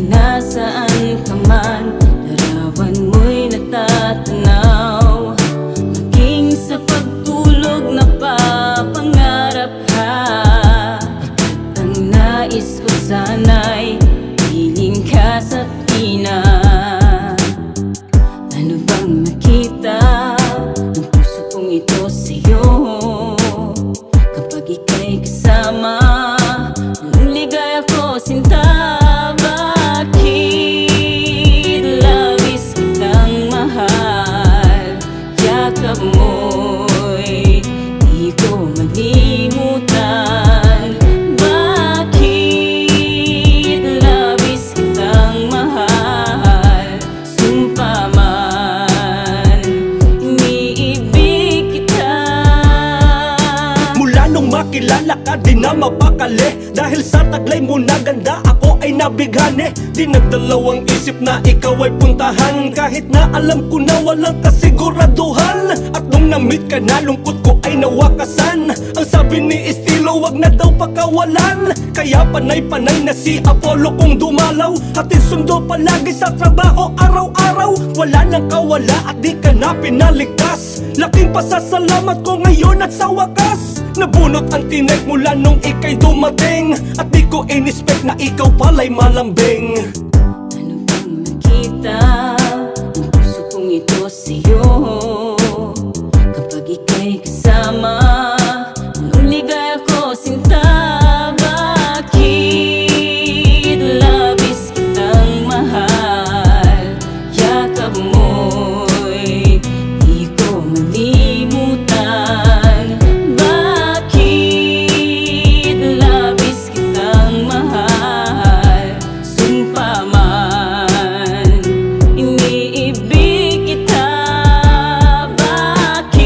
nasaan ka man, larawan mo'y natatanaw. Maging sa pagtulog napapangarap ka, pagkat ang nais ko sana'y piling ka sa tina. Ano bang nakita ng puso kong ito sa'yo? Kapag ika'y kasama, ligaya ko sinta. Bakit labis kitang mahal? Yakap mo'y di ko malimutan. Bakit labis kitang mahal? Sumpa man, iniibig kita. Mula nung makilala ka, di na mapakali. Dahil sa taglay mo na ganda, ako ay nabighani. Di nagdalawang isip na ikaw ay puntahan, kahit na alam ko na walang kasiguraduhan. At nung na-meet ka na, lungkot ko ay nawakasan. Ang sabi ni Estilo, wag na daw pakawalan. Kaya panay-panay na si Apollo kung dumalaw. Hatid sundo palagi sa trabaho araw-araw. Wala nang kawala at di ka na pinaligtas. Laking pasasalamat ko ngayon at sa wakas. Nabunot ang tinig mula nung ika'y dumating, at di ko in-expect na ikaw pala'y malambing. Ano bang nakita ng puso kong ito sa'yo? Kapag ika'y kasama, nung ligaya ko sinta. Bakit labis kitang mahal? Yakap mo'y di ko malimutan. Bakit labis kitang mahal? Sumpa man, iniibig kita. Bakit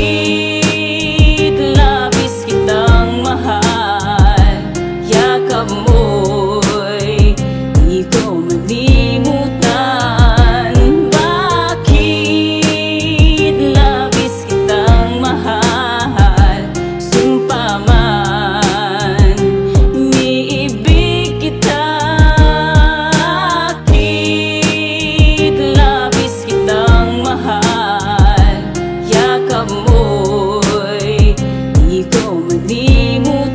labis kitang mahal? Yakap mo'y di ko malimutan. Bakit labis kitang mahal? Sumpa man, iniibig kita. Bakit labis kitang mahal? Yakap mo'y di ko malimutan.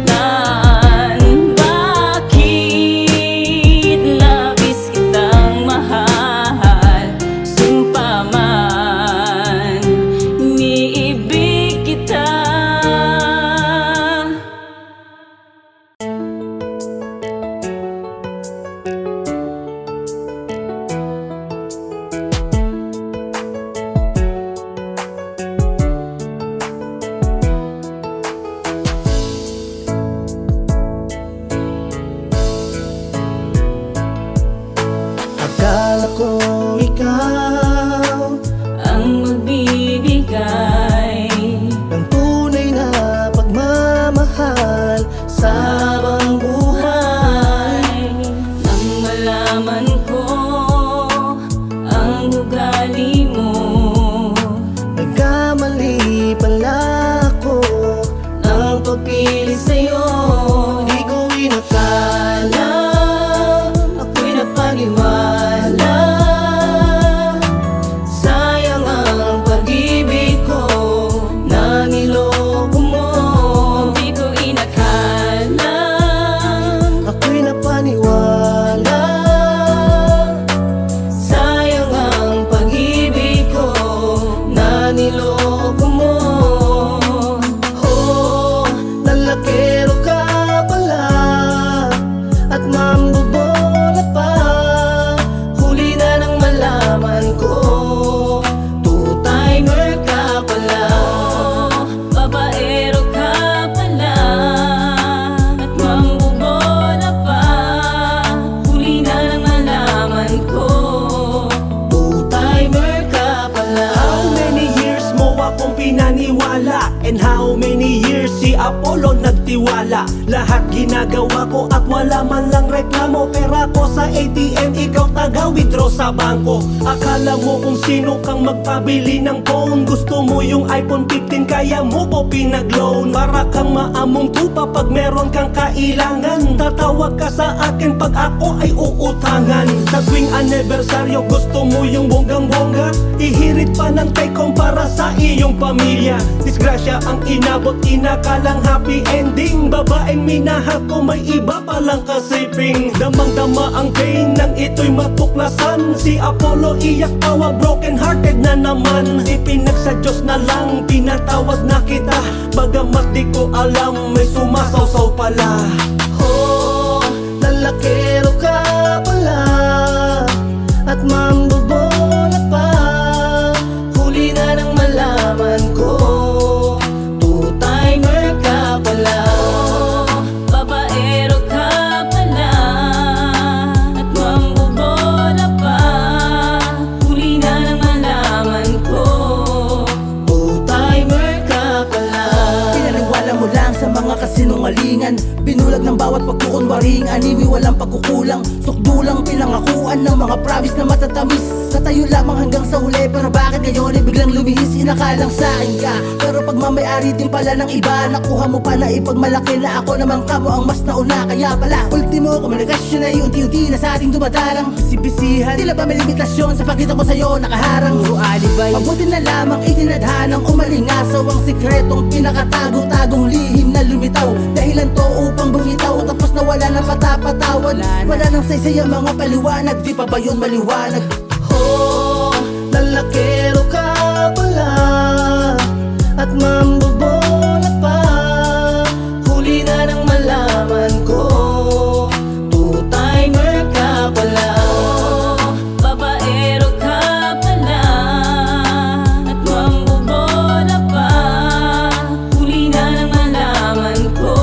Bakit labis kitang mahal? Sumpa man, iniibig kita. Akala ko ikaw Ang magbibigay ng tunay na pagmamahal sa habang buhay. nang malaman ko ang ugali mo. Nagkamali pala ako ng pagpili sa'yo. Di ko inakala, ako'y napaniwala. Sayang ang pag-ibig ko na niloko mo. Di ko inakala, Ako'y napaniwala. Sayang ang pag-ibig ko na niloko mo. Oh, lalakero ka pala at mambobola pa. Huli na nang malaman ko, two-timer ka pala. babaero ka pala at mambobola pa. Huli na nang malaman ko, Two-timer ka pala. How many years mo akong pinaniwala? And how many years si Apollo nagtiwala? Lahat ginagawa ko at wala man lang reklamo. Pera ko sa ATM, ikaw taga-withdraw sa bangko. Akala mo kung sino kang magpabili ng phone. Gusto mo yung iPhone 15, kaya mo ko pinag-loan. Para kang maamong tupa pag meron kang kailangan. Tatawag ka sa akin pag ako ay uutangan. Sa tuwing anibersaryo gusto mo yung bonggang-bongga, ihirit pa ng take-home para sa iyong pamilya. Disgrasya ang inabot, inakalang happy ending. Babaeng minahal ko may iba palang kasiping. Damang-dama ang pain nang ito'y matuklasan. Si Apollo iyak tawa, broken hearted na naman. Ipinag sa Diyos na lang, pinatawad na kita. Bagamat di ko alam, may sumasawsaw pala. Oh, lalakero ka pala at mambobola pa. Huli na nang malaman ko, two-timer ka pala. Babaero ka pala at mambobola pa. Huli na nang malaman ko, Two-timer ka pala. Pinaniwala mo lang sa mga kasinungalingan, binulag ng bawat pagkukunwaring anime, walang pagkukulang. Sukdulang pinangakuan ng mga promise na matatamis. Katayo lamang hanggang sa huli, pero bakit ngayon ay biglang lumihis? Inakalang sa akin ka, pero pagmamayari din pala ng iba. Nakuha mo pa na ipagmalaki na ako naman kamo ang mas nauna. Kaya pala, ultimo komunikasyon ay unti-unti na sa ating dumadalang. Bisibisihan, tila ba may limitasyon sa pagkita ko sa'yo nakaharang? Puro alibay, mabuti na lamang itinadhanang umalingasaw ang sikretong pinakatago-tagong lihim na lumitaw. Dahilan to upang bumitaw, tapos nawala ng patapatawad. Wala nang saysay ang mga paliwanag, di pa ba yun maliwanag? Oh, lalakero ka pala at mambobola pa. Huli na nang malaman ko, two-timer ka pala. babaero ka pala at mambobola pa. Huli na nang malaman ko,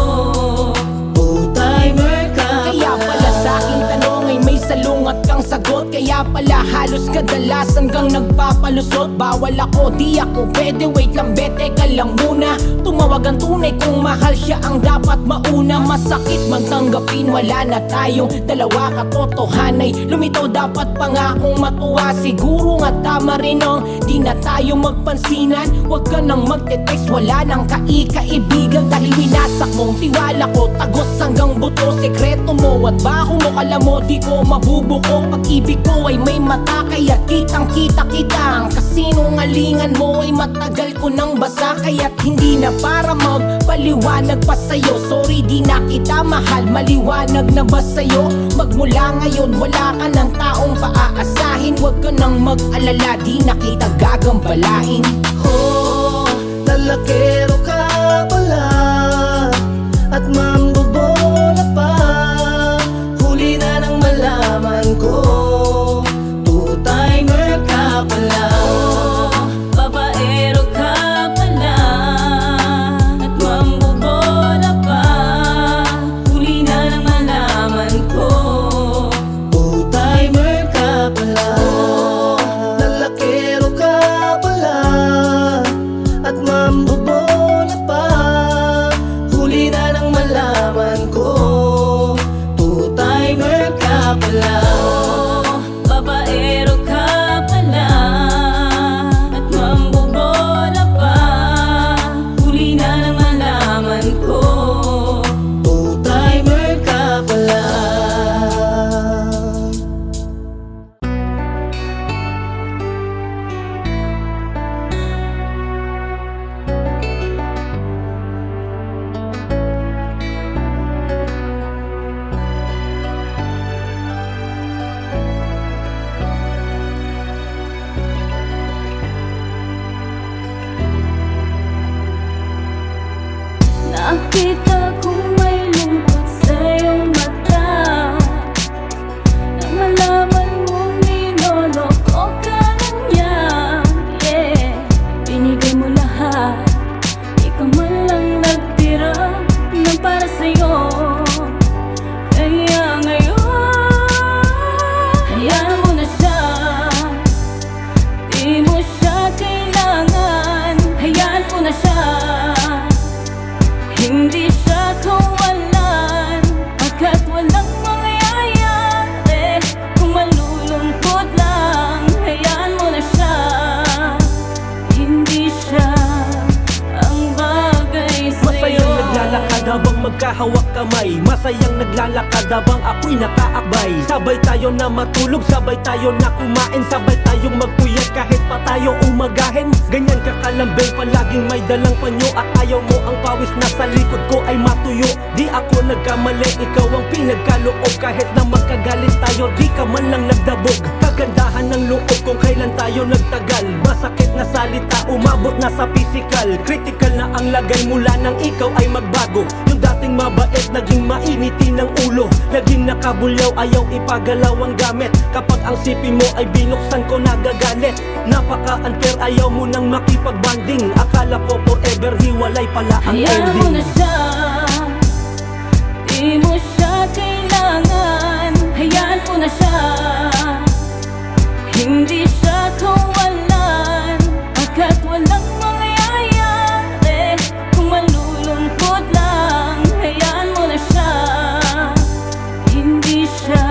Two-timer ka Kaya pala sa aking tanong ay may salungat kang sagot. Kaya pala halos kadalasan kang nagpapalusot. Bawal ako, di ako pwede, wait lang be, teka lang muna. Tumawag ang tunay kung mahal siya ang dapat mauna. Masakit man tanggapin, wala na tayong dalawa, katotohanay lumitaw, dapat pa nga akong matuwa. Siguro nga tama rin ang di na tayo magpansinan. Huwag ka nang magte-text, wala nang kaibigan. Dahil winasak mong tiwala ko, tagos hanggang buto. Sekreto mo at baho mo, kala mo di ko mabubuko. Pag-ibig ko ay may mata, kaya kitang kita ang kasinungalingan mo ay matagal ko nang basa. Kaya't hindi na para magpaliwanag pa sa'yo. Sorry di na kita mahal, maliwanag na ba sa'yo? Magmula ngayon wala ka ng taong paaasahin. Huwag ka nang mag-alala, di na kita gagambalain. Oh, lalakero ka pala at mambobola pa. Huli na nang malaman ko, two-timer ka pala. babaero ka pala at mambobola pa. Huli na nang malaman ko, Two-timer ka pala. Lalakero ka pala at mambobola pa. Huli na nang malaman ko, two-timer ka pala. babaero ka pala at mambobola pa. Huli na nang malaman ko, Two-timer ka pala. nakita kong may lungkot sa iyong mata. Nang malaman mong niloloko ka na niya, yeah. Binigay mo lahat, di ka man lang nagtira ng para sa'yo. Kaya ngayon, hayaan mo na siya. Di mo siya kailangan, hayaan mo na siya. Hindi magkahawak kamay, masayang naglalakad habang ako'y nakaakbay. Sabay tayo na matulog, sabay tayo na kumain, sabay tayong magpuyat kahit pa tayo umagahin. Ganyan kakalambing, palaging may dalang panyo, at ayaw mo ang pawis na sa likod ko ay matuyo. Di ako nagkamali, ikaw ang pinagkaloob. Kahit na magkagalit tayo, di ka man lang nagdabog. Kagandahan ng loob kung kailan tayo nagtagal. Masakit na salita, umabot na sa physical. Critical na ang lagay mula nang ikaw ay magbago. Yung dating mabait, naging mainiti ng ulo. Naging nakabulyaw, ayaw ipagalaw ang gamit. Kapag ang sipi mo ay binuksan ko, nagagalit. Napaka-unfair, ayaw mo nang makipagbanding. Akala ko forever, hiwalay pala ang Hayaan mo na ending. siya, di mo siya kailangan. Hayaan mo na siya, hindi siya kawalan. Agad walang mangyayari kung malulungkot lang. Hayaan mo na siya, hindi siya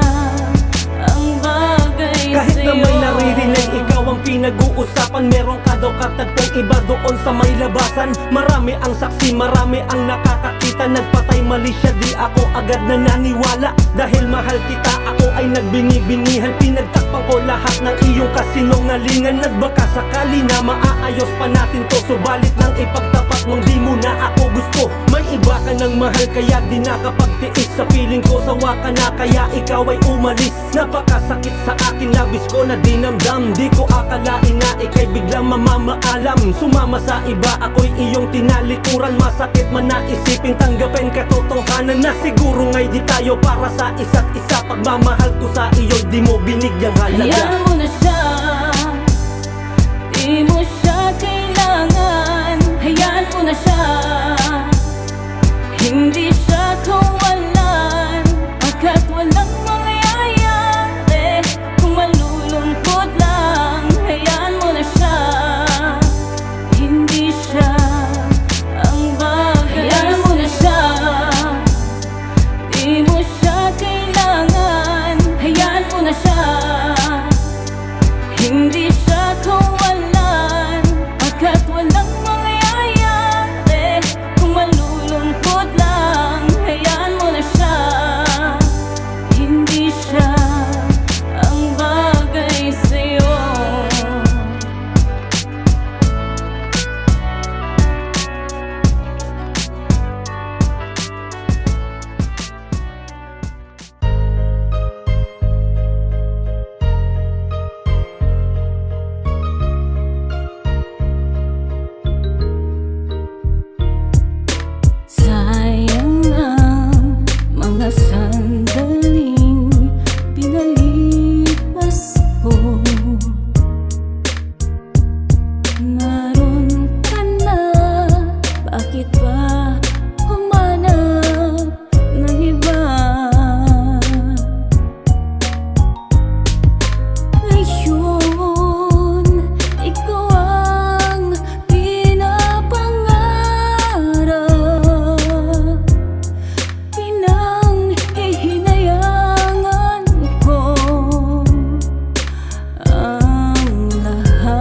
ang bagay Kahit na sa'yo. may naririnig, ikaw ang pinag-uusapan. Meron ka daw katagpong iba doon sa may labasan. Marami ang saksi, marami ang nakakakita. Nagpatay mali siya, di ako agad na naniwala. Dahil mahal kita, ako ay nagbinibinihan. Pinagtakpan ko lahat ng iyong kasinungalingan. Nagbaka sakali na maaayos pa natin to, subalit nang ipagtapat mong di mo na ako gusto. May iba ka ng mahal, kaya di nakapagtiis. Sa piling ko, sawa ka na, kaya ikaw ay umalis. Napakasakit sa akin, labis ko na dinamdam. Di ko akalain na ika'y biglang mamamaalam. Sumama sa iba, ako'y iyong tinalikuran. Masakit man na isipin, tanggapin katotohanan na siguro ngay di tayo para sa isa't isa. Pagmamahal ko sa iyo'y di mo binigyang halaga. Hayaan mo na siya, di mo siya kailangan. Hayaan mo na siya, hindi siya kawalan. Agad walang mangyayari kung malulungkot lang. Hayaan mo na siya, hindi siya ang bagay. Hayaan mo na siya, di mo siya kailangan. Hayaan mo na siya, hindi siya kawalan. Agad walang mangyayari kung malulungkot lang. Hayaan mo na siya, hindi siya ang bagay sa'yo. Sayang ang mga sandaling pinalipas ko. Naroon ka na, bakit ba humanap ng iba? Ngayon, ikaw ang pinapangarap. Pinanghihinayangan ko ang lahat.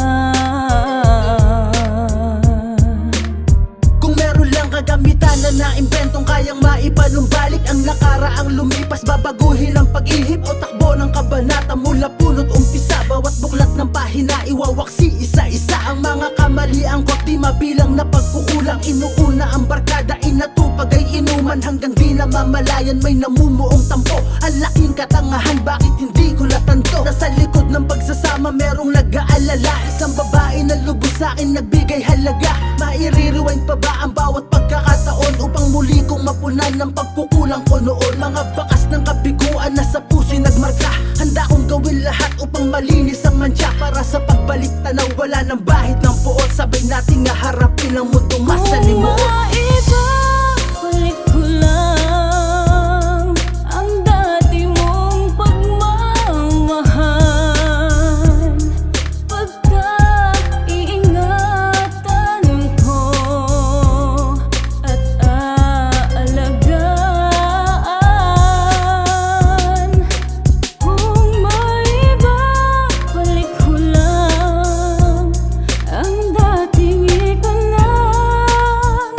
Kung meron lang kagamitan na naimbentong kayang maipanumbalik ang nakaraang lumipas, babaguhin ang pag-ihip o takbo ng kabanata mula punot umpisa. Bawat buklat ng pahina iwawaksi isa-isa ang mga kamalian ko, di mabilang na pagkukulang. Inuuna ang barkada, inatupag ay inuman hanggang di na mamalayan may namumuong tampo. Ang laking katangahan, bakit hindi ko natanto? Nasa likod ng pagsasama merong nag-aalala. Isang babae na lubos sa'kin nagbigay halaga. Maiririwind pa ba ang bawat pagkakataon upang muli kong mapunan ng pagkukulang ko noon? Mga bakas ng kabiguan na sa puso'y nagmarka. Handa kong gawin lahat upang malinis ang mantsa. Para sa pagbalik tanaw, wala ng bahid ng puot. Sabay nating naharapin ang mundong masalimuot. Kung maiba, balik ko lang ang dati mong pagmamahal. Pagka-iingatan ko at aalagaan. Kung maiba, balik ko lang ang dating ikanang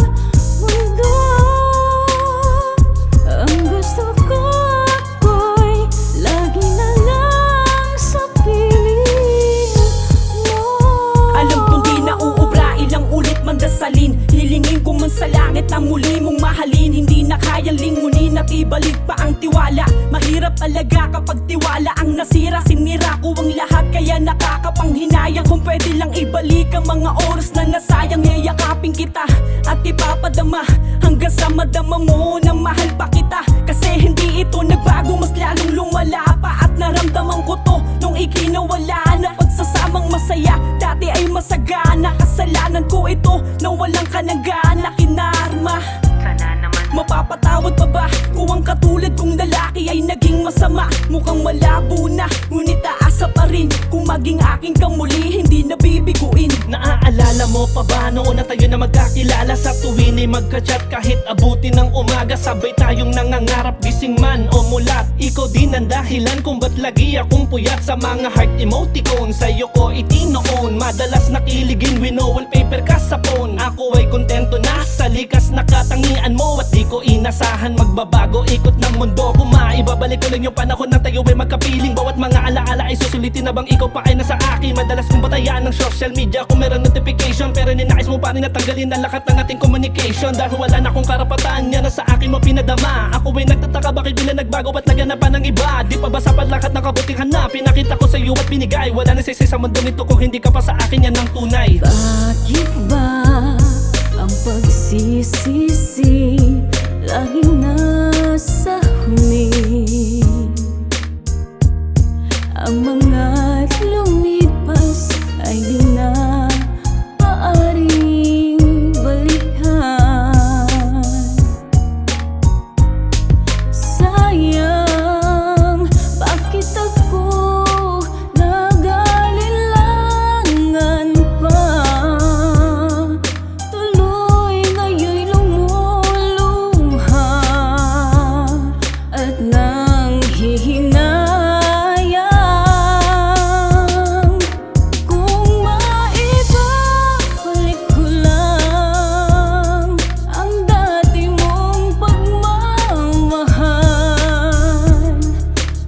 kayang lingunin at ibalik pa ang tiwala. Mahirap talaga kapag tiwala ang nasira. Sinira ko ang lahat kaya nakakapanghinayang. Kung pwede lang ibalik ang mga oras na nasayang, yayakapin kita at ipapadama hanggang sa madama mo na mahal pa kita. Kasi hindi ito nagbago, mas lalong lumala pa. At naramdaman ko to nung ikinawala na pagsasamang masaya. Dati ay masagana, kasalanan ko ito na walang ka ng gana kinarma. Mapapatawad pa ba kung ang katulad kong lalaki ay naging masama? Mukhang malabo na, ngunit aasa pa rin. Kung maging aking kamuli, hindi nabibiguin. Naaalala mo pa ba noon na tayo na magkakilala? Sa tuwin ay magka-chat kahit abuti ng umaga. Sabay tayong nangangarap, gising man o mulat. Ikaw din ang dahilan kung ba't lagi akong puyat. Sa mga heart emoticon, sa'yo ko itinoon. Madalas nakiligin, wino-wallpaper ka sa phone. Ako ay kontento na sa likas na katangian mo. At di ko inasahan magbabago, ikot ng mundo ko. Maibabalik ko lang yung panahon na tayo ay magkapiling. Bawat mga alaala ay susulitin na bang ikaw pa ay nasa akin. Madalas kong batayan ng social media kung meron notification. Pero ninais mo pa rin natanggalin ang lakat ng ating communication. Dahil wala na akong karapatan, yan na sa akin mo pinadama. Ako ay nagtataka bakit bila nagbago at naganapan ng iba. Di pa ba sapat lakat ng kabutihan na pinakita ko sa iyo at binigay? Wala na sisi sa mundo nito kung hindi ka pa sa akin, yan ang tunay. Bakit ba ang pagsisisi laging nasa huli? Ang mga lumipas ay di na maaring balikan. Sayang, bakit ako nag-alilangan pa? Tuloy ngayon'y lumuluha at nanghihinayang. Kung maibabalik ko lang ang dati mong pagmamahal,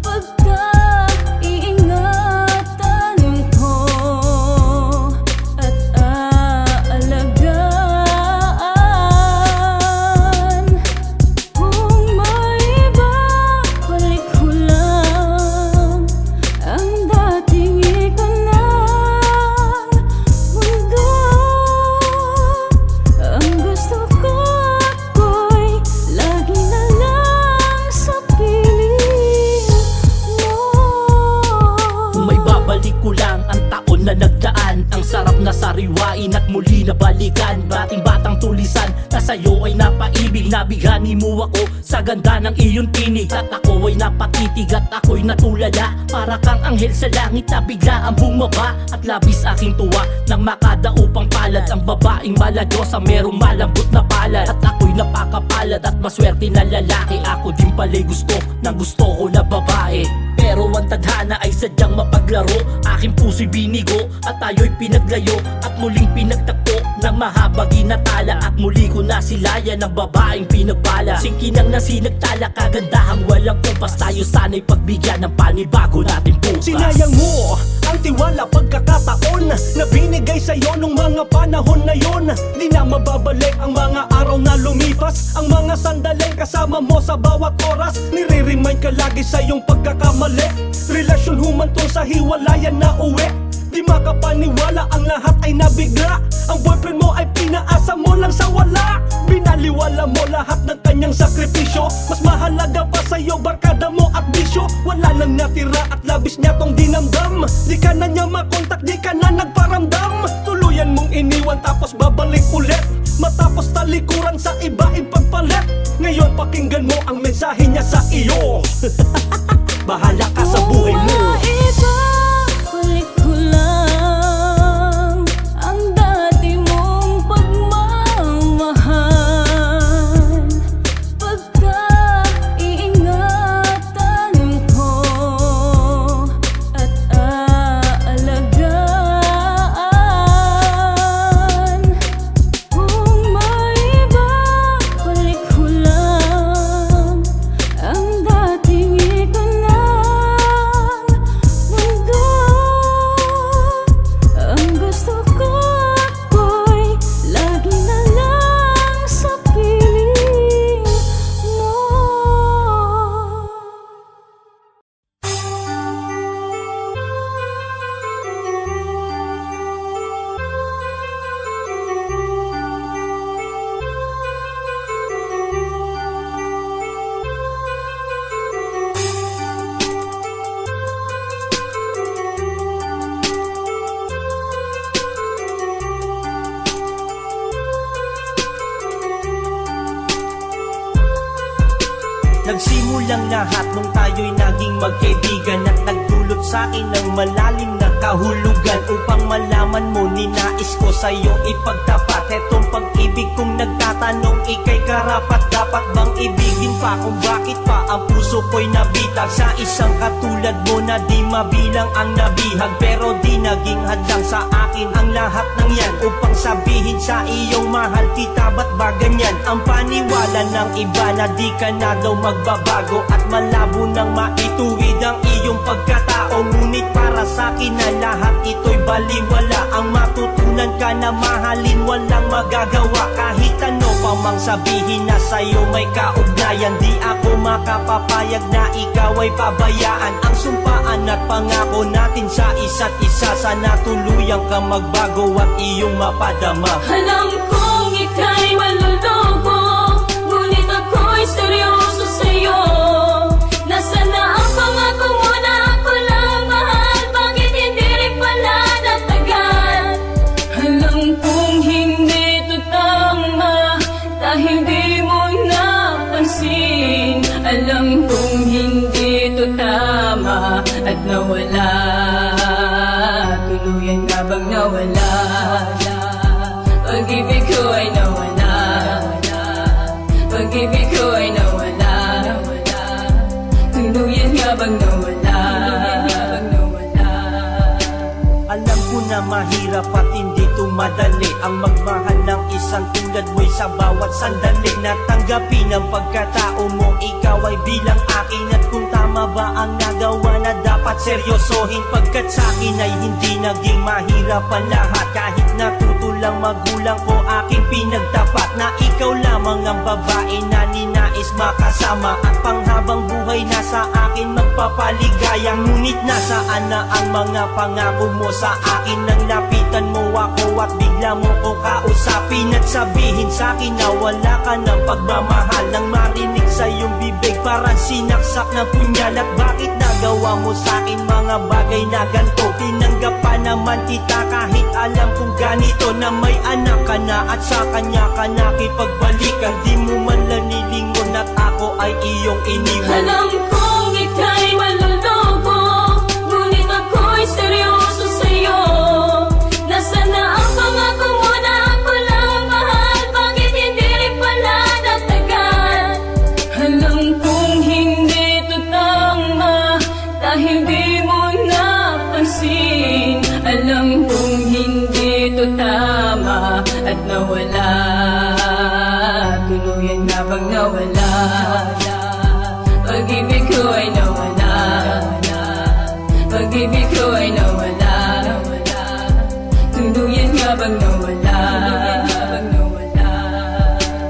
pagka-iingatan ko at aalagaan. Kung maibabalik ko lang ang dating ikaw ng mundo, ang gusto ko ako'y lagi na lang sa piling mo. Kung may babalik ko lang ang taon na nagdaan, ang sarap na sariwain at muli na balikan. Bating batang tulisan na sa'yo ay napaibig. Nabighani mo ako sa ganda ng iyong tinig. At ako ay napatitig at ako'y natulala. Para kang anghel sa langit na bigla ang bumaba. At labis aking tuwa nang makadaupang palad. Ang babaeng maladyosa merong malambot na palad. At ako'y napakapalad at maswerte na lalaki. Ako din pala'y gusto ng gusto ko na babae. Pero ang tadhana ay sadyang mapaglaro. Aking puso'y binigo at tayo'y pinaglayo. At muling pinagtakpo ng mahabang ginatala. At muli ko nasilayan ng babaeng pinagpala. Singkinang na sinagtala, kagandahang walang kumpas. Tayo sana'y pagbigyan ng panibago natin bukas. Sinayang mo ang tiwala, pagkakataon na binigay sa'yo nung mga panahon na yon. Di na mababalik ang mga araw na lumipas. Ang mga sandaling kasama mo sa bawat oras. Nire-remind ka lagi sa iyong pagkakamali. Relasyon humantong sa hiwalayan na uwi. Di makapaniwala, ang lahat ay nabigla. Ang boyfriend mo ay pinaasa mo lang sa wala. Binaliwala mo lahat ng kanyang sakripisyo. Mas mahalaga pa sa'yo barkada mo at bisyo. Wala nang natira at labis niya tong dinamdam. Di ka na niya makontak, di ka na nagparamdam. Tuluyan mong iniwan tapos babalik ulit. Matapos talikuran sa iba ipagpalit. Ngayon pakinggan mo ang mensahe niya sa iyo. Bahala ka sa buhay mo. Maibabalik ko lang ang dati mong pagmamahal, pagka-iingatan ko at aalagaan. Kung maibabalik ko lang ang dating ikaw ng Nagsimulang lahat nung tayo'y naging magkaibigan at nagdulot sa'kin ng malalim na kahulugan. Upang malaman mo, ninais ko sa'yo ipagtapat etong pag-ibig kong nagtatanong, ika'y karapat dapat bang ibigin pa? Kung bakit pa ang puso ko'y nabitag sa isang katulad mo na di mabilang ang nabihag, pero di naging hadlang sa akin ang lahat ng yan upang sabihin sa iyong mahal kita. Ba't ba ganyan ang paniwala ng iba na di ka na daw magbabago at malabo nang maituwid ang iyong pagkatao? Ngunit para sa akin na lahat ito'y baliwala. Ang matutunan ka na mahalin walang magagawa. Kahit ano pa mang sabihin na sa'yo may kaugnayan, di ako makapapayag na ikaw ay pabayaan. Ang sumpaan at pangako natin sa isa't isa, sana tuluyang ka magbago at iyong mapadama. Alam kong ika'y maluloko, ngunit ako'y seryoso sa'yo. Nasaan na ang pangako mo na ako lang mahal? Bakit hindi rin pala natagal? Alam kong hindi ito tama dahil di mo napansin. Alam kong hindi ito tama at nawala. Tuluyan nga bang nawala? Pag-ibig ko ay nawala. Pag-ibig ko ay nawala. Tuluyan nga bang nawala? Alam ko na mahirap at hindi tumadali ang magmahal ng isang tulad mo'y sa bawat sandali. Natanggapin ang pagkatao mo, ikaw ay bilang akin. At kung tama ba ang nagawa na dapat seryosohin, pagkat sa'kin ay hindi naging mahirap ang lahat. Kahit natutulang magulang ko aking pinagtapat na ikaw lamang ang babae na ninais makasama. At panghabang buhay na sa akin magpapaligaya. Ngunit nasaan na ang mga pangako mo sa akin? Nang lapitan mo ako at bigla mo ko kausapin at sabihin sa'kin na wala ka ng pagmamahal. Nang marinig sa iyong bibig parang sinaksak ng punyal. At bakit nagawa mo sa'kin mga bagay na ganito? Tinanggap pa naman kita kahit alam kong ganito, na may anak ka na at sa kanya ka nakipagbalikan. Di mo man lang nilingon at ako ay iyong iniwan. Alam kong ika'y maluloko, ngunit ako'y seryoso sa'yo. Nasaan na ang pangako mo na ako lang mahal? Bakit hindi rin pala natagal? Alam kong hindi ito tama dahil di mo napansin. Alam kong hindi ito tama at nawala. Tuluyan nga bang nawala? Pag-ibig ko ay nawala. Pag-ibig ko ay nawala. Tuluyan nga bang nawala?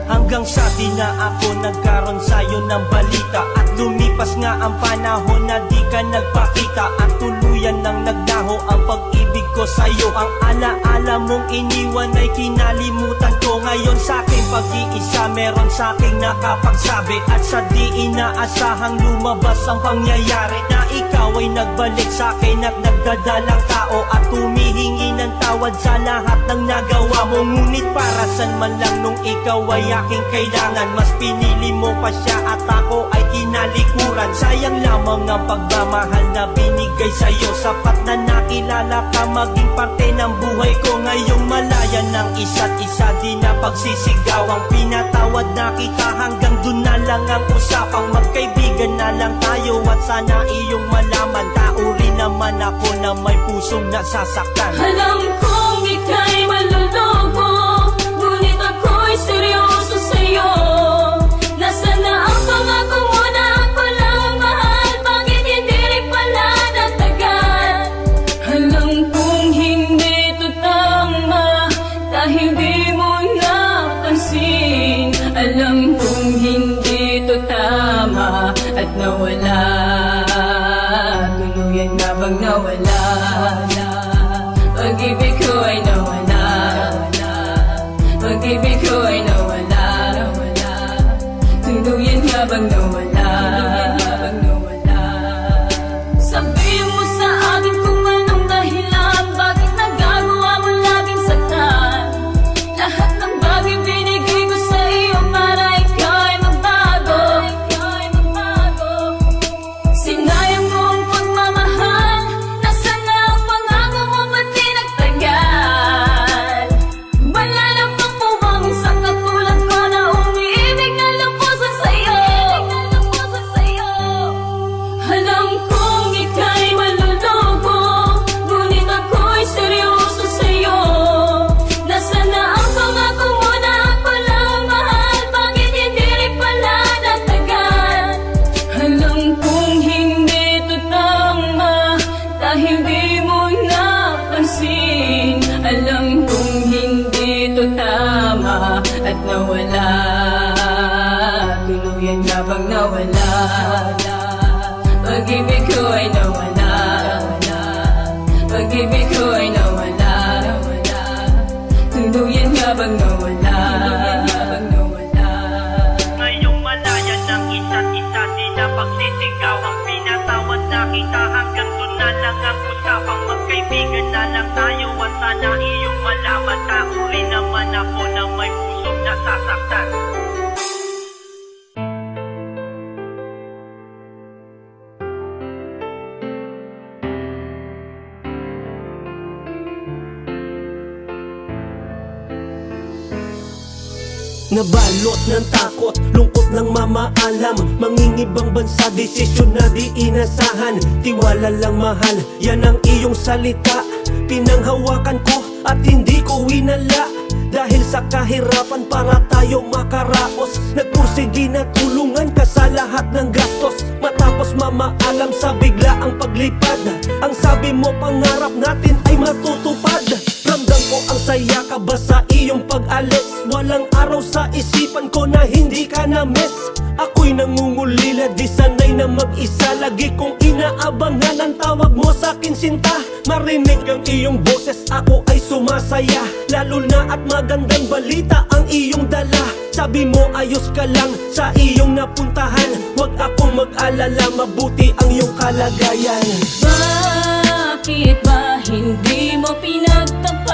Hanggang sa di na ako nagkaroon sa'yo ng balita, at lumipas nga ang panahon na di ka nagpakita, at tuluyan nang naglaho ang pag-ibig ko sa'yo. Ang alaala mong iniwan ay kinalimutan ko. Ngayon sa'king pag-iisa meron sa'king nakapagsabi, at sa di inaasahang lumabas ang pangyayari, na ikaw ay nagbalik sa'kin at nagdadalang tao, at humihingi ng tawad sa lahat ng nagawa mo. Ngunit para saan man lang nung ikaw ay aking kailangan, mas pinili mo pa siya at ako ay tinalikuran. Sayang lamang ang pagmamahal na binigay sa'yo. Sapat na nakilala ka maging parte ng buhay ko. Ngayong malaya ng isa't isa, di na pagsisigaw ang pinatawad na kita. Hanggang dun na lang ang usapang magkaibigan na lang tayo. At sana iyong malaman, tao rin naman ako na may pusong nasasaktan. Alam kong ika'y maluloko, ngunit ako'y seryoso sa'yo. Nasaan na ang pangako mo na ako lang mahal? Bakit hindi rin pala natagal? Alam kong hindi ito tama dahil di mo napansin. Alam kong hindi ito tama at nawala. Tuluyan nga bang nawala? Pag-ibig ko ay nawala. Pag-ibig ko ay nawala. Tuluyan nga bang nawala? Sabihin mo sa akin kung anong dahilan, bakit nagagawa mo laging saktan? Lahat ng bagay binigay ko sa iyo para ikaw ay magbago. pansin. Alam kong hindi to tama at nawala. Tuluyan nga bang nawala? Pag-ibig ko ay nawala. Pag-ibig ko ay nawala. Tuluyan nga bang nawala? Ngayong malaya ng isa't isa, di na pagsisigaw ang pinatawad na kita. Hanggang doon na lang ang usapang magkaibigan na lang tayo. At sana iyong malaman, tao rin naman ako na may pusong nasasaktan. Nabalot ng takot, lungkot ng mamaalam. Mangingibang bansa, desisyon na di inasahan. Tiwala lang mahal, yan ang iyong salita. Pinanghawakan ko at hindi ko winala. Dahil sa kahirapan para tayo makaraos. Nagpursigi na tulungan ka sa lahat ng gastos. Matapos mamaalam sa bigla ang paglipad. Ang sabi mo pangarap natin ay matutupad. Ramdam ko ang saya ka ba sa iyong pag-alis. Walang araw sa isipan ko na hindi ka na-miss. Ako'y nangungulila, di sanay na mag-isa. Lagi kong inaabangan ang tawag mo sa'kin sinta. Marinig ang iyong boses, ako ay sumasaya. Lalo na at magandang balita ang iyong dala. Sabi mo ayos ka lang sa iyong napuntahan. Huwag akong mag-alala, mabuti ang iyong kalagayan. Bakit ba hindi mo pinagtapat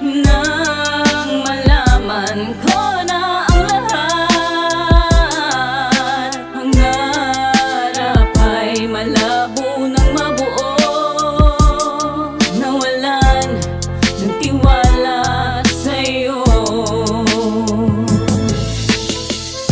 nang malaman ko na ang lahat? Pangarap ay malabo ng mabuo. Nawalan ng tiwala sa'yo.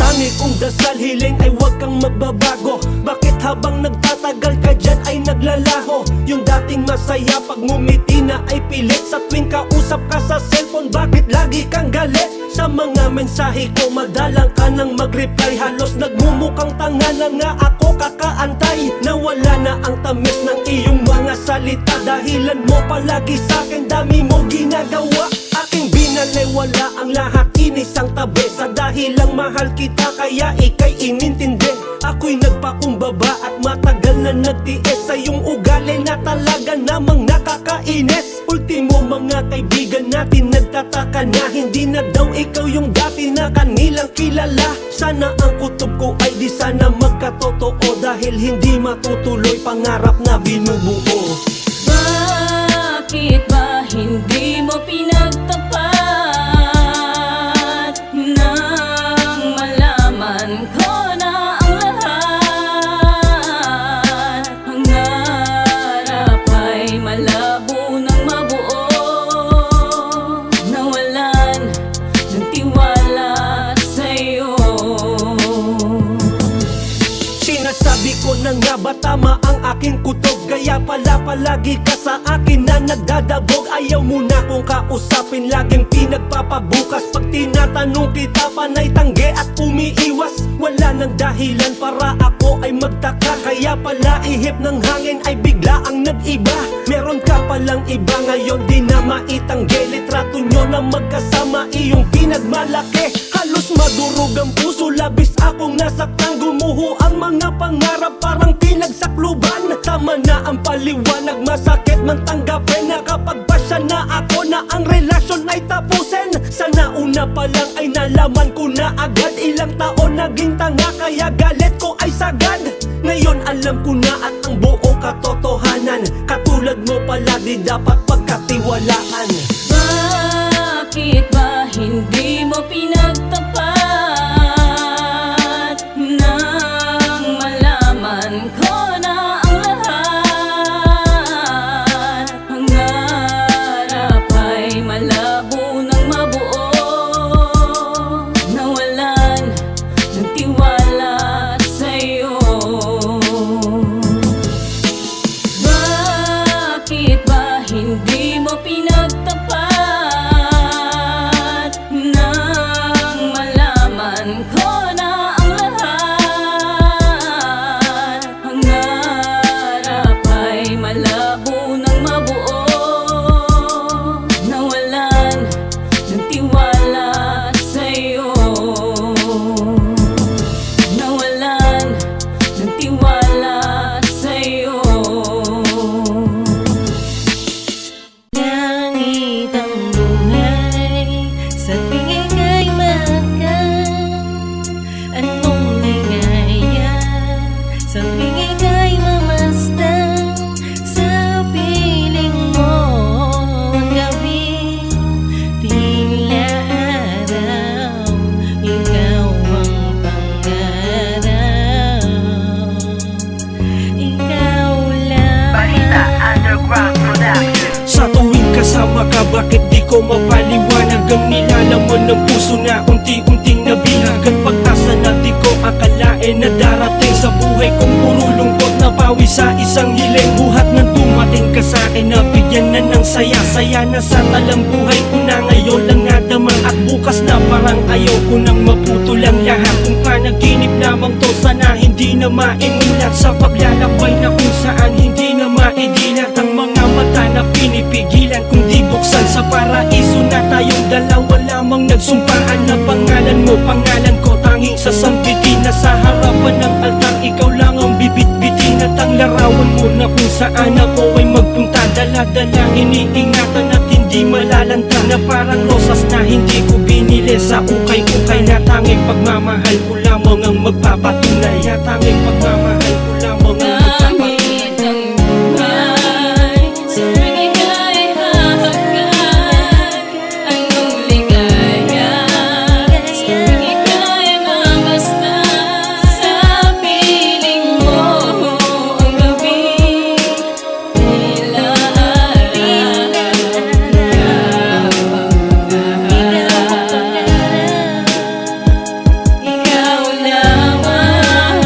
Tangi kong dasal, hiling ay huwag kang magbabago. Bakit habang nagtatagal ka dyan ay naglalaho? Yung dating masaya pag ngumiti na ay pilit. Sa tuwing kausap ka sa cellphone, bakit lagi kang galit? Sa mga mensahe ko madalang ka nang mag-reply. Halos nagmumukhang tanga na nga ako kakaantay. Nawala na ang tamis ng iyong mga salita. Dahilan mo palagi sa'kin, dami mo ginagawa. Aking binalewala ang lahat, inisang tabi. Sa dahilang mahal kita kaya ika'y inintindi. Ako'y nagpakumbaba at matagal na nagtiis sa iyong ugali na talaga namang nakakainis. Ultimo mga kaibigan natin nagtataka na hindi na daw ikaw yung dati na kanilang kilala. Sana ang kutob ko ay di sana magkatotoo. Dahil hindi matutuloy pangarap na binubuo. Bakit ba hindi mo pinagtapat nang malaman ko na ang lahat? Pangarap ay malabo ng mabuo. Nawalan ng tiwala sa'yo. Sinasabi ko na nga ba tama ang aking kutob? Kaya pala palagi ka sa akin na nagdadabog. Ayaw mo na kong kausapin, laging pinagpapabukas. Pag tinatanong kita panay tangge at umiiwas. Wala nang dahilan para ako ay magtaka. Kaya pala ihip ng hangin ay bigla ang nag-iba. Meron ka palang iba ngayon di na maitangge. Litrato nyo na magkasama iyong pinagmalaki. Halos madurog ang puso, labis akong nasaktan. Gumuho ang mga pangarap parang pinagsakluban. Tama na ang paliwanag, masakit man tanggapin na kapag pasya na ako na ang relasyon ay tapusin. Sana una pa lang ay nalaman ko na agad. Ilang taon naging tanga kaya galit ko ay sagad. Ngayon alam ko na at ang buo katotohanan. Katulad mo pala di dapat pagkatiwalaan. Bakit ba hindi mo pinagtapat nang malaman ko na ang lahat? Pangarap ay malabo ng mabuo. Nawalan ng tiwala sa'yo. Bakit ba hindi mo pinagtapat nang malaman ko na ang lahat? Pangarap ay malabo ng bakit di ko mapaliwanag ang nilalaman ng puso na unti-unting nabihag ang pag-asa na di ko akalain na darating sa buhay kong puro lungkot na pawi sa isang hiling. Buhat ng dumating ka sa akin na bigyan na ng saya-saya na sa talambuhay ko na ngayon lang nadama at bukas na parang ayaw ko nang maputol ang lahat. Kung panaginip lamang to sana hindi na maimulat sa paglalakbay na kung saan hindi na maidilat ang mga mata na pinipigilan kung di buksan sa paraiso na tayong dalawa lamang nagsumpaan na pangalan mo, pangalan ko tanging sasampitin na sa harapan ng altar ikaw lang ang bibit-bitin at ang larawan mo na kung saan ako ay magpunta. Dala-dala iniingatan at hindi malalanta na parang rosas na hindi ko binili sa ukay-ukay na tanging pagmamahal ko lamang ang magpapatunay na tanging pagmamahal ko lamang ang magpapatunay. Kahit ang buhay sa ika'y hahagkan anong ligaya sa ika'y mamasdan sa piling mo ang gabi tila araw ikaw lamang.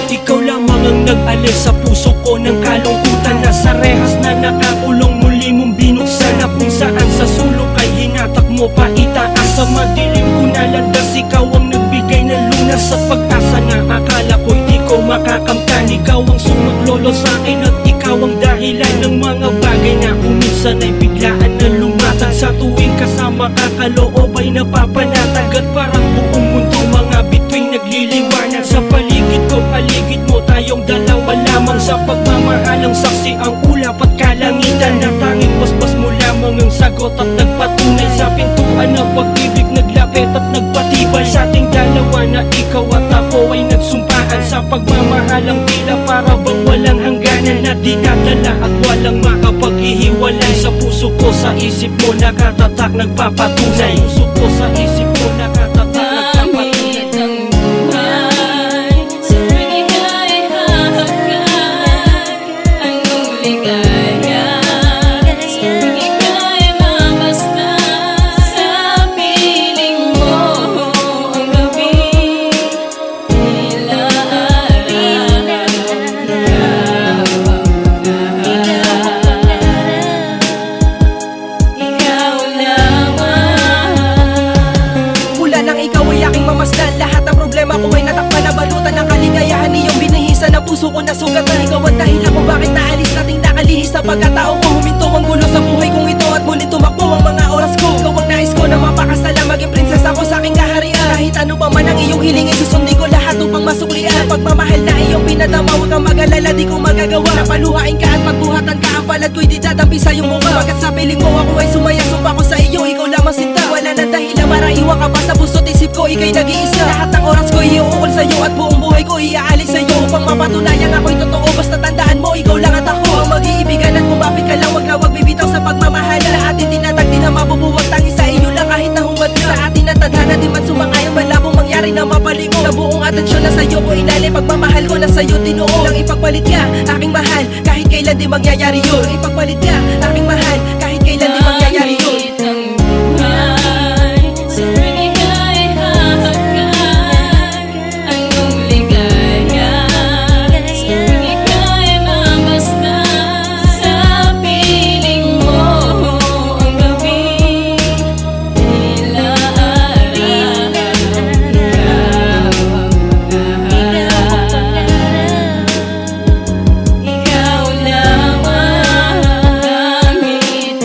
Ikaw lamang ang nag-alis sa puso ko ng kalungkutan na sa rehas na nakakulong muli mong binuksan na kung saan sa sulok ay hinatak mo pa itaas sa madilim ko na landas. Ikaw ang nagbigay ng lunas sa pag-asa na akala ko di ko makakamtan. Ikaw ang sumaglolo sa akin at ikaw ang dahilan ng mga bagay na kuminsan ay biglaan na lumatag. Sa tuwing kasama ka kaloob ay napapanatag at parang buong mundo mga bituing nagliliwanag sa paligid ko, paligid mo tayong dalawa lamang sa pagmamahalang saksi ang ulap at kalangitan na tanging basbas mo lamang ang sagot at nagpatunay sa pintuan ng pag-ibig naglapit at nagpatibay sa ating dalawa na ikaw at ako ay nagsumpaan sa pagmamahalang tila para bang walang hangganan na dinadala at walang makapaghihiwalay sa puso ko, sa isip mo nakatatak nagpapatunay, puso ko sa isip mo nakatatak nagpapatunay. Kahit ang buhay sa ika'y hahagkan anong ligaya sa ika'y mamasdan sa piling mo ang gabi tila araw ikaw lamang. Mula nang ikaw ay aking mamasdan, lahat ng problema ko ay natakpan na balutan ng kaligayahan. Iyong binahisan ang puso ko na sugatan. Ikaw ang dahilan kung bakit naalis nating nakalihis sa pagkatao ko. Huminto ang gulo sa buhay kong ito at muli tumakbo ang mga oras ko. Ikaw ang nais ko na mapakasala, maging prinsesa ko sa aking kaharian. Kahit ano pa man ang iyong hiling ay susundin ko lahat upang masuklian. Pagmamahal na iyong pinadama, huwag kang mag-alala, di ko magagawa. Napaluhain ka at pagbuhatan ka, ang palad ko'y di dadampi sa iyong mukha. Pagkat sa piling mo ako ay sumaya, sumpa ko sa iyo, ikaw lamang sinta. Wala na dahilan, maraiwan ka pa sa puso't isip ko, ika'y nag-iisa. Lahat ng oras ko iuukol sa iyo at buong buhay ko iaalis sa iyo upang mapatunayan ako'y totoo. Basta tandaan mo, ikaw lang at ako ang mag-iibigan at kumapit ka lang, wag na wag bibitaw sa pagmamahal. Lahat hindi tinatag, di na mabubuwag, tangi sa iyo lang kahit nahungad na. Sa atin ang tadhana, di man sumakayang malabong mangyari na mapalingo. Sa buong atensyon na sa'yo ko ilalim, pagmamahal ko na sa'yo tinoo. Nang ipagpalit ka, aking mahal, kahit kailan di mangyayari yun. Ipagpalit ka, aking mahal, kahit kailan di mangyayari yun. Kahit ang buhay sa ika'y hahagkan anong ligaya sa ika'y mamasdan sa piling mo ang gabi tila araw ikaw lamang. Kahit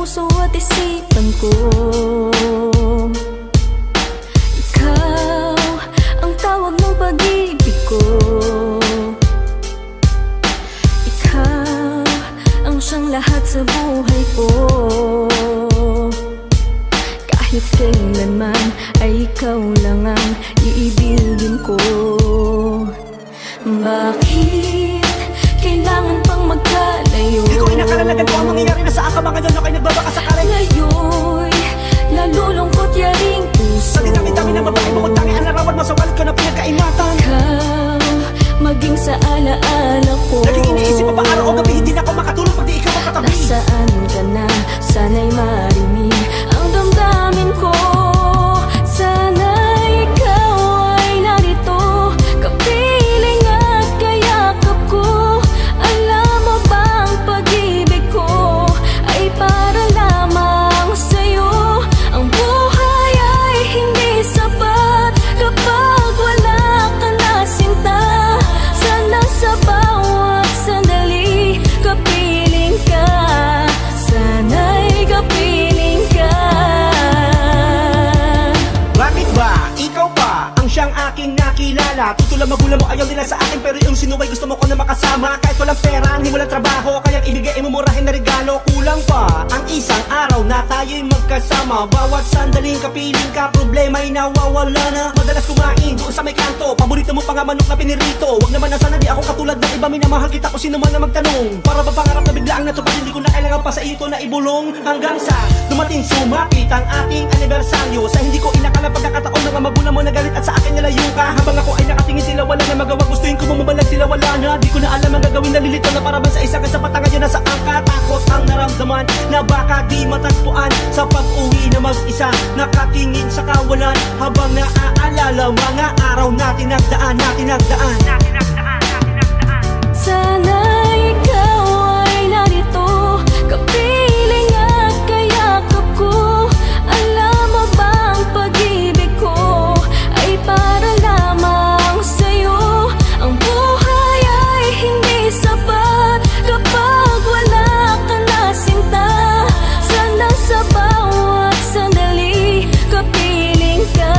puso at isipan ko. Ikaw ang tawag ng pag-ibig ko. Ikaw ang siyang lahat sa buhay ko. Kahit kailanman ay ikaw lang ang iibigin ko. Bakit kailangan pang magkalayo? Di ko inakalalagan ko ang mangyayari na sa ka ba ngayon ako'y nagbabaka sakaling. Ngayon'y nalulungkot yaring puso. Sa dinami-dami na babae mo kung tangi ang larawan mo sa walid ko na pinagkaimatan. Ikaw, maging sa alaala ko. Naging iniisip pa araw o gabi, hindi na ako makatulog pag di ikaw ang katabi. Nasaan ka na? Sana'y marinig ang damdamin ko. Sana'y ikaw ay narito, kapiling at kayakap ko. Alam mo bang pag-ibig ko ay para lamang sa'yo? Ang buhay ay hindi sapat kapag wala ka na sinta. Sana sa bawat sandali kapiling ka. Sana'y kapiling ka. Bakit ba? Ikaw pa ang siyang aking nakilala. Tutulang magulang mo ayaw nila sa akin, pero yung sinuway gusto mo ko na makasama. Kahit walang pera, hindi mo lang trabaho, kaya ibigay mo murahin na regalo. Kulang pa ang isang araw na tayo'y magkasama. Bawat sandaling kapiling ka, problema'y nawawala na. Madalas kumain doon sa may kanto, paborito mo pa nga manok na pinirito. Wag naman na sana di ako katulad ng iba, minamahal kita kung sino man na magtanong. Para ba pangarap na biglaang natupad, hindi ko na kailangan pa sa ito na ibulong. Hanggang sa dumating sumapit ang ating anibersaryo. Sa hindi ko inakala pagkakataon, mga magulang mo nagalit at sa akin nalayo ka. Habang ako ay nakatingin, sila wala na magawa. Gustuin ko bumabalag, sila wala na. Di ko na alam ang gagawin, nalilito na para ba sa isang kasapatan. Ngayon nasa angka, takot ang naramdaman na baka di matagpuan. Sa pag-uwi na mag-isa, nakatingin sa kawalan. Habang naaalala mga araw natin nagdaan, natin nagdaan. Sana'y ikaw ay narito, kapiling at kayakap ko. Alam mo bang pag-ibig ko ay para lamang sa'yo? Ang buhay ay hindi sapat kapag wala ka na sinta. Sana sa bawat sandali kapiling ka.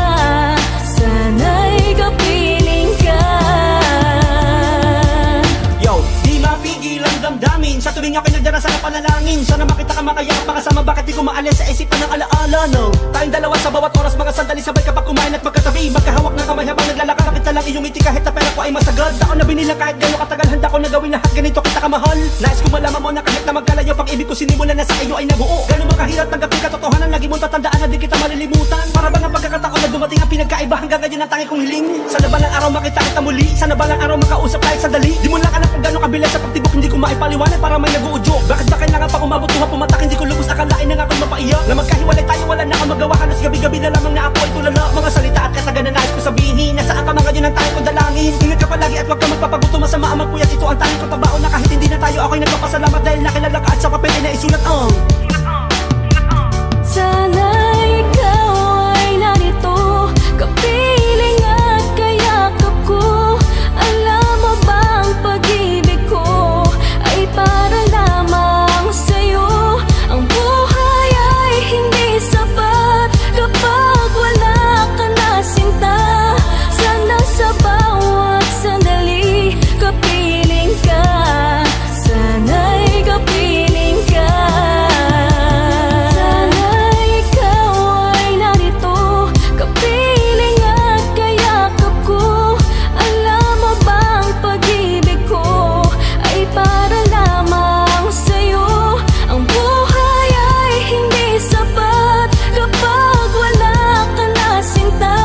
Sana'y kapiling ka. Yo, di mapigil ang damdamin sa tuwing ako'y nagdarasal ng panalangin. Sana makita ka makayang makasama, bakit di ko maalis sa isipan ng alaala, no? Tayong dalawa sa bawat oras, mga sandali sabay kapag kumain at magkatabi. Magkahawak ng kamay habang naglalakad, bakit na lang iyong ngiti kahit na pera ko ay masagad. Ako na binilang kahit gano'ng katagal, handa ko na gawin lahat, ganito kita kamahal. Nais ko malaman mo na kahit na magkalayo, pag-ibig ko sinimulan na sa iyo ay nabuo. Gano'ng makahirap tanggapin katotohanan, lagi mong tatandaan na di kita malilimutan. Para bang ang pagkakataon na dumating ang pinagkaiba, hanggang ngayon ang tangi kong hiling. Sana balang araw makita kita muli, sana balang araw makausap kahit sandali. Di mo lang alam kung gano'ng kabilang sa pagtibok, hindi ko maipaliwanag para may nag-uudyok. Bakit ba kailangan pa umabot tuha pumatak, hindi ko lubos akalain na nga ako'y mapaiyak. Na magkahiwalay tayo, wala na akong magawa, halos gabi-gabi na lamang na ako ay tulala. Mga salita at kataga na nais ko sabihin, nasaan ka mga yun ang tayo kong dalangin. Ingat ka palagi at wag ka magpapaguto, masama ang magpuyat, ito ang tanging pagbabaon na kahit hindi na tayo, ako'y nagpapasalamat dahil nakilala ka at sa papel ay naisulat ang Sana'y ikaw ay narito, kapiling at kayakap ko. Alam mo bang pag-ibig ko ay para lamang sa'yo? Ang buhay ay hindi sapat kapag wala ka na sinta. Sana sa bawat sandali kapiling ka. Sana'y kapiling ka. Sana'y ikaw ay narito, kapiling at kayakap ko. Alam mo bang pag-ibig ko ay para lamang sa'yo? Ang buhay ay hindi sapat kapag wala ka na sinta.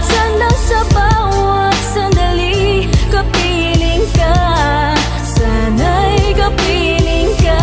Sana sa bawat sandali kapiling ka. Sana'y kapiling ka.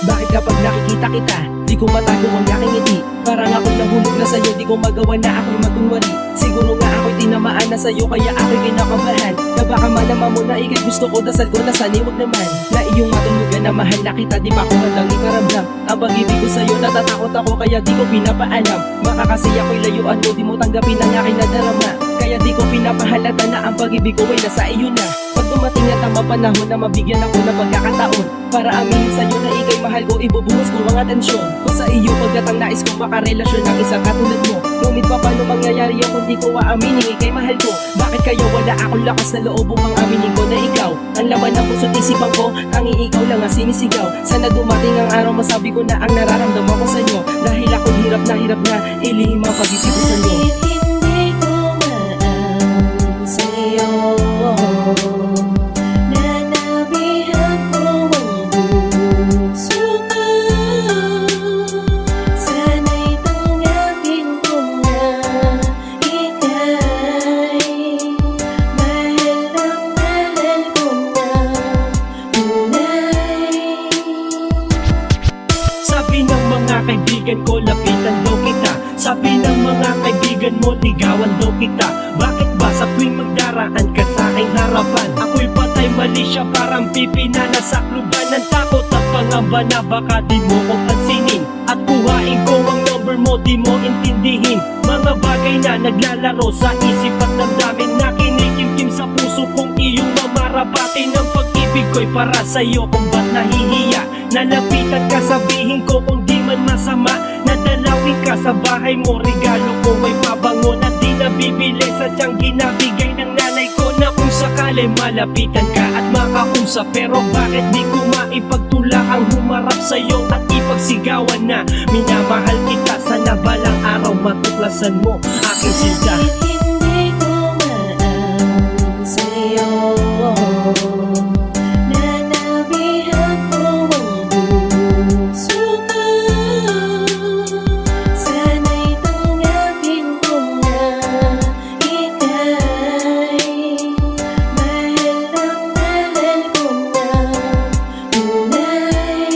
Bakit kapag nakikita kita, di Di ko matago ang aking ngiti, parang ako'y nahulog na sa'yo. Di ko magawa na ako'y matunwari. Siguro nga ako'y tinamaan na sa'yo, kaya ako'y kinakabahan. Na baka malaman mo na ikay gusto ko, dasal ko na sana huwag naman. Na iyong matulugan na mahal na kita, di pa ko handang ikaramdam. Ang pag-ibig ko sa'yo, natatakot ako, kaya di ko pinapaalam. Baka kasi ako'y layuan mo, di mo tanggapin ang aking nadarama. Kaya di ko pinapahalata na ang pag-ibig ko ay nasa iyo na. Pag dumating na tamang panahon na mabigyan ako ng pagkakataon para aminin sa'yo na ikay mahal ko, ibubuhos ko ang atensyon ko sa iyo pagkat ang nais kong makarelasyon ng isang katulad mo. Ngunit pa paano mangyayari yung kung di ko aaminin ikay mahal ko? Bakit kaya wala akong lakas na loob upang aminin ko na ikaw ang laman ng puso't isipan ko, tanging ikaw lang ang sinisigaw. Sana dumating ang araw masabi ko na ang nararamdaman ko sa'yo, dahil ako hirap na ilihim ang pag-ibig ko sa'yo. Kahit hindi ko maalam sa'yo, nanabihan ko ang puso ko. Sana'y tanggapin ko na ika'y mahal ko na tunay. Sabi ng mga kaibigan ko, lapitan daw kita. Sabi ng mga kaibigan mo, ligawan daw kita. Bakit ba sa tuwing magdaraan ka sa aking harapan, ako'y patay mali siya, parang pipina na sa kluban ng takot at pangamba na baka di mo ko pansinin at kuhain ko ang number mo, di mo intindihin. Mga bagay na naglalaro sa isip at damdamin na kinikimkim sa puso kong iyong mamarapatin. Ang pag-ibig ko'y para sa'yo, kung ba't nahihiya. Nalapitan ka, sabihin ko kung di man masama. Nadalawin ka sa bahay mo, regalo ko ay pabango na di nabibili, sadyang ginabigay ng nanay ko. Na kung sakali malapitan ka at makausap, pero bakit di ko maipagtula ang humarap sa'yo at ipagsigawan na minamahal kita. Sana balang araw matuklasan mo aking sinta. Kahit hindi ko maalam sa'yo, nanabihan ko ang puso ko. Sana'y tanggapin ko na ika'y mahal ko na tunay.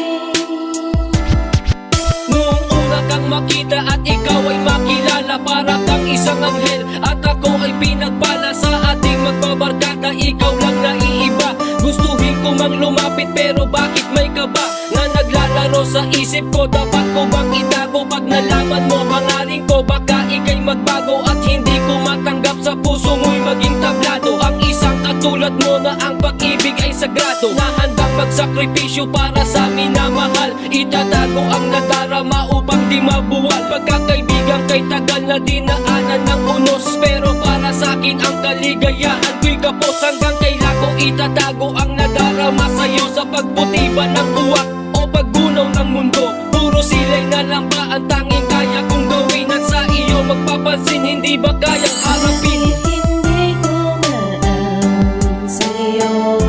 Noong una kang makita at ikaw ay makilala, para kang isang anghel at ako ay pinagpala. Sa ating magbabarkada, ikaw lang naiiba. Gustuhin ko mang lumapit pero bakit may kaba na naglalaro sa isip ko? Dapat ko bang itago? Pag nalaman mo hangarin ko, baka ikay magbago at hindi ko matanggap sa puso mo'y maging tablado. Ang isang katulad mo na ang pag-ibig ay sagrado, na handang magsakripisyo para sa minamahal. Itatago ang nadarama upang di mabuwal. Pagkakaibigan kay tagal na dinaanan ng unos, pero para sa akin ang kaligayahan ko'y kapos. Hanggang kailan ko itatago ang nadarama sa'yo? Sa pagputi ba ng uwak o paggunaw ng mundo? Puro silay na lang ba ang tanging kaya kong gawin? At sa iyo magpapansin, hindi ba kayang harapin? Kahit hindi ko maalam sa'yo,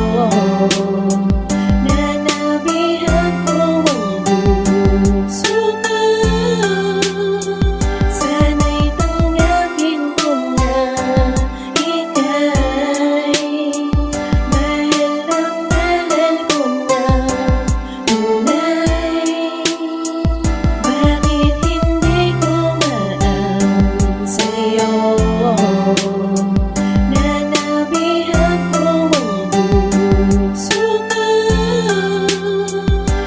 nanabihan ko ang puso ko. Sana'y tanggapin ko na ika'y mahal ko na tunay. Bakit hindi ko maalam sa'yo, nanabihan ko ang puso ko.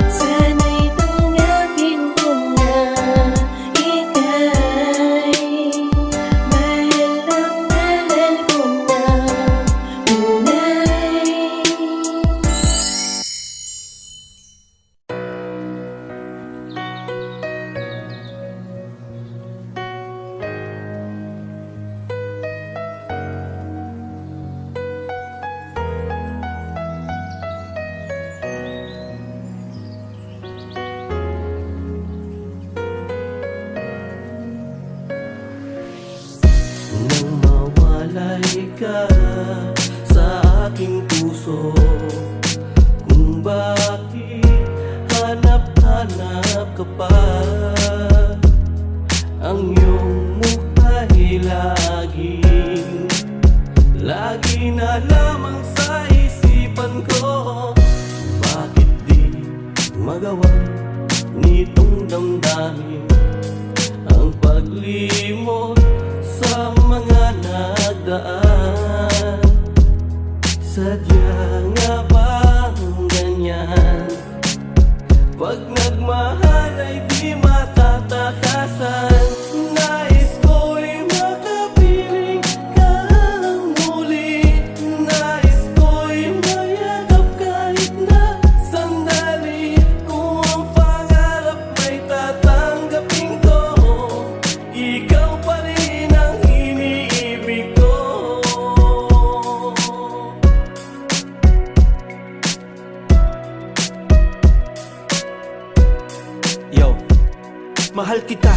Sana'y tanggapin ko na ika'y mahal ko na tunay. Nang mawalay ka sa aking puso, kung bakit hanap-hanap ka pa, ang iyong mukha'y lagi na lamang sa isipan ko. Bakit di magawa nitong damdamin ang paglimot sa mga nagdaan. Sadya nga bang ganyan? Pag nagmahal ay di matatakasan. Nais ko'y makapiling ka muli. Nais ko'y mayagap kahit na sandali. Kung ang pangarap may tatanggapin ko, ikaw pa rin ang iniibig ko. Yo, mahal kita,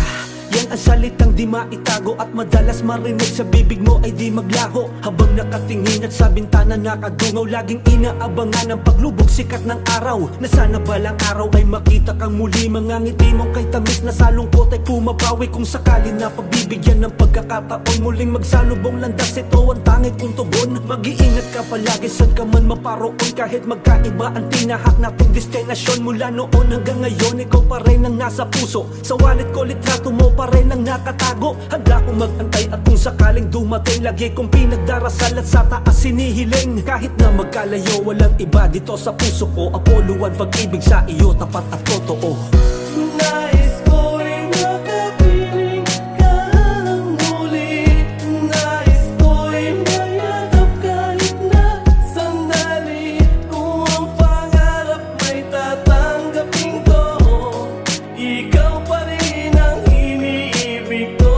yan ang salitang di maitago at madalas marinig sa bibig mo ay di maglaho. Habang nakatingin at sa bintana nakadungaw, laging inaabangan ang paglubog sikat ng araw. Na sana balang araw ay makita kang muli, mga ngiti mong kay tamis na sa lungkot ay pumapawi. Kung sakali na pagbibigyan ng pagkakataon, muling magsalubong landas, ito ang tanging kong tugon. Mag-iingat ka palagi saan ka man maparoon, kahit magkaiba ang tinahak nating destinasyon. Mula noon hanggang ngayon, ikaw pa rin ang nasa puso. Sa wallet ko litrato mo pa rin ang nakatago. Handa kong magantay at kung sakaling dumating, lagi kong pinagdarasal at sa taas sinihiling. Kahit na magkalayo, walang iba dito sa puso ko. Apoluan pag-ibig sa iyo, tapat at totoo. Nais ko'y makapiling ka muli. Nais ko'y mayagap kahit na sandali. Kung ang pangarap may tatanggapin ko, ikaw pa rin ang iniibig ko.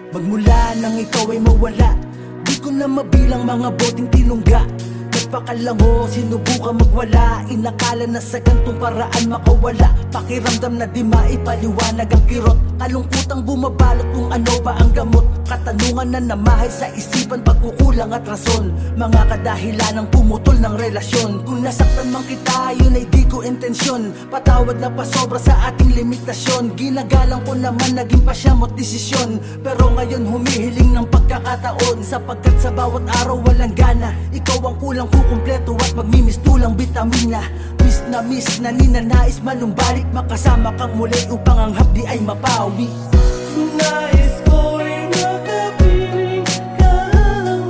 Magmula nang ikaw ay mawala, di ko na mabilang mga boteng tinungga. Nagpakalango, sinubukan magwala. Inakala na sa gantong paraan makawala. Pakiramdam na di maipaliwanag ang kirot. Kalungkutang bumabalot kung ano ba ang gamot. Katanungan na namahay sa isipan, pagkukulang at rason. Mga kadahilan ng pumutol ng relasyon. Kung nasaktan man kita, yun ay di ko intensyon. Patawad na pasobra sa ating limitasyon. Ginagalang ko naman naging pasyam at desisyon. Pero ngayon humihiling ng pagkakataon, sapagkat sa bawat araw walang gana. Ikaw ang kulang kukumpleto at magmimistulang bitamina. Miss na ninanais manumbalik, makasama kang muli upang ang hapdi ay mapawi. Nais ko'y makapiling ka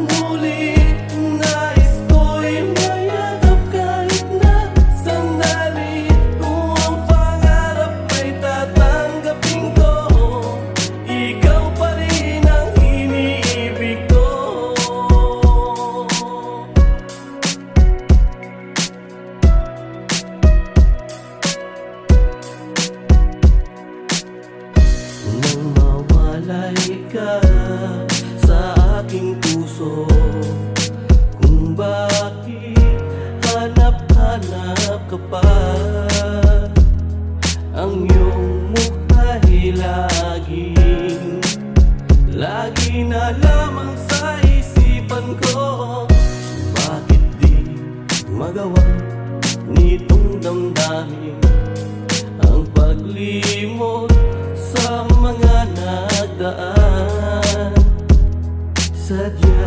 muli. Nais ko'y mayagap kahit na sandali. Kung ang pangarap may tatanggapin ko, ikaw pa rin ang iniibig ko. Nang mawalay ka sa aking puso, kung bakit hanap-hanap ka pa, ang iyong mukha'y lagi na lamang sa isipan ko. Bakit di magawa nitong damdamin ang paglimot sa mga nagdaan? Sadya